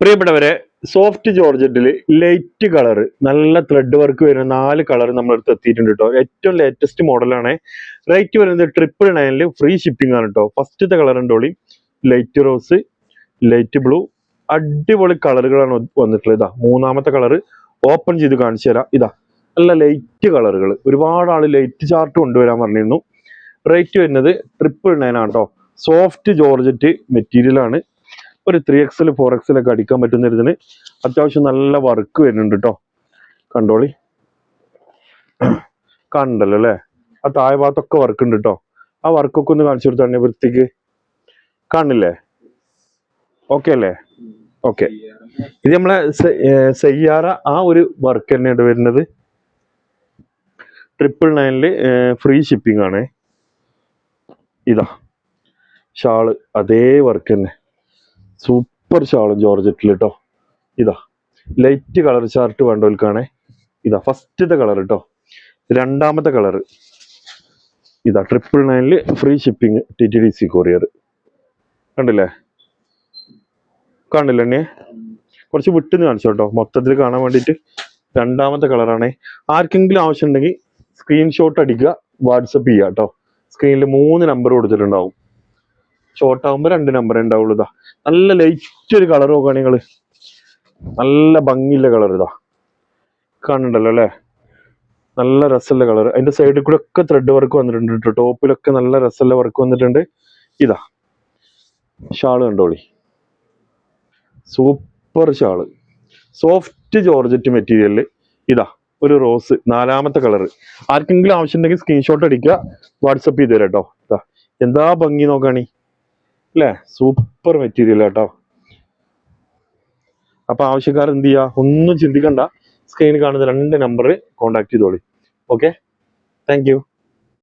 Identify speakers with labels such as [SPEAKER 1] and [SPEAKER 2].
[SPEAKER 1] പ്രിയപ്പെട്ടവരെ, soft ജോർജറ്റിൽ light colour നല്ല thread work വരുന്ന 4 കളർ നമ്മളടുത്ത് എത്തിയിട്ടുണ്ട് കേട്ടോ. ഏറ്റവും ലേറ്റസ്റ്റ് മോഡലാണ്. റേറ്റ് വരുന്നത് 999 ഫ്രീ ഷിപ്പിംഗ് ആണ് കേട്ടോ. ഫസ്റ്റത്തെ കളർ ഉണ്ടോളി ലൈറ്റ് റോസ്, ലൈറ്റ് ബ്ലൂ, അടിപൊളി കളറുകളാണ് വന്നിട്ടുള്ളത്. ഇതാ മൂന്നാമത്തെ കളർ ഓപ്പൺ ചെയ്ത് കാണിച്ചു തരാം. ഇതാ നല്ല ലൈറ്റ് കളറുകൾ. ഒരുപാട് ആള് ലൈറ്റ് ചാർട്ട് കൊണ്ടുവരാൻ പറഞ്ഞിരുന്നു. റേറ്റ് വരുന്നത് 999 ആണ് കേട്ടോ. സോഫ്റ്റ് ജോർജറ്റ് മെറ്റീരിയൽ ആണ്. ഒരു 3XL 4XL ഒക്കെ അടിക്കാൻ പറ്റുന്ന ഇതിന് അത്യാവശ്യം നല്ല വർക്ക് വരുന്നുണ്ട് കേട്ടോ. കണ്ടോളി, കാണണ്ടല്ലോ അല്ലേ? ആ താഴെ ഭാഗത്തൊക്കെ വർക്ക് ഉണ്ട് കേട്ടോ. ആ വർക്കൊക്കെ ഒന്ന് കാണിച്ചു കൊടുത്താണ് വൃത്തിക്ക്. കാണില്ലേ? ഓക്കെ അല്ലേ? ഓക്കെ. ഇത് നമ്മളെ സയ്യാറ ആ ഒരു വർക്ക് തന്നെയാണ് വരുന്നത്. 999 ഫ്രീ ഷിപ്പിംഗ് ആണ്. ഇതാ ഷാള് അതേ വർക്ക് തന്നെ, സൂപ്പർ ഷാള് ജോർജറ്റിൽ കേട്ടോ. ഇതാ ലൈറ്റ് കളർ ചാർട്ട് വേണ്ടവർക്കാണേ. ഇതാ ഫസ്റ്റത്തെ കളർ കേട്ടോ. രണ്ടാമത്തെ കളർ ഇതാ 999 ഫ്രീ ഷിപ്പിംഗ് TTDC കൊറിയർ. കണ്ടില്ലേ? കാണില്ല എന്നെ കുറച്ച് വിട്ടുന്ന് കാണിച്ചു കേട്ടോ, മൊത്തത്തിൽ കാണാൻ വേണ്ടിയിട്ട്. രണ്ടാമത്തെ കളറാണേ. ആർക്കെങ്കിലും ആവശ്യം ഉണ്ടെങ്കിൽ സ്ക്രീൻഷോട്ട് അടിക്കുക, വാട്സപ്പ് ചെയ്യുക കേട്ടോ. സ്ക്രീനിൽ 3 നമ്പർ കൊടുത്തിട്ടുണ്ടാവും. ഷോർട്ട് ആകുമ്പോൾ 2 നമ്പർ ഉണ്ടാവുള്ളൂ. ഇതാ നല്ല ലൈറ്റ് ഒരു കളർ നോക്കുകയാണെങ്കിൽ നിങ്ങൾ, നല്ല ഭംഗിയുള്ള കളർ. ഇതാ കാണുന്നുണ്ടല്ലോ അല്ലേ? നല്ല രസമുള്ള കളർ. അതിന്റെ സൈഡിൽ കൂടെ ഒക്കെ ത്രെഡ് വർക്ക് വന്നിട്ടുണ്ട് കേട്ടോ. ടോപ്പിലൊക്കെ നല്ല രസമുള്ള വർക്ക് വന്നിട്ടുണ്ട്. ഇതാ ഷാള് കണ്ടോളി, സൂപ്പർ ഷാള്, സോഫ്റ്റ് ജോർജറ്റ് മെറ്റീരിയലിൽ. ഇതാ ഒരു റോസ്, നാലാമത്തെ കളർ. ആർക്കെങ്കിലും ആവശ്യം ഉണ്ടെങ്കിൽ സ്ക്രീൻഷോട്ട് അടിക്കുക, വാട്സപ്പ് ചെയ്ത് തരാം കേട്ടോ. ഇതാ എന്താ ഭംഗി നോക്കാണി അല്ലേ? സൂപ്പർ മെറ്റീരിയൽ കേട്ടോ. അപ്പൊ ആവശ്യക്കാർ എന്ത് ചെയ്യുക, ഒന്നും ചിന്തിക്കണ്ട, സ്ക്രീനിൽ കാണുന്ന 2 നമ്പർ കോൺടാക്ട് ചെയ്തോളി. Okay, thank U.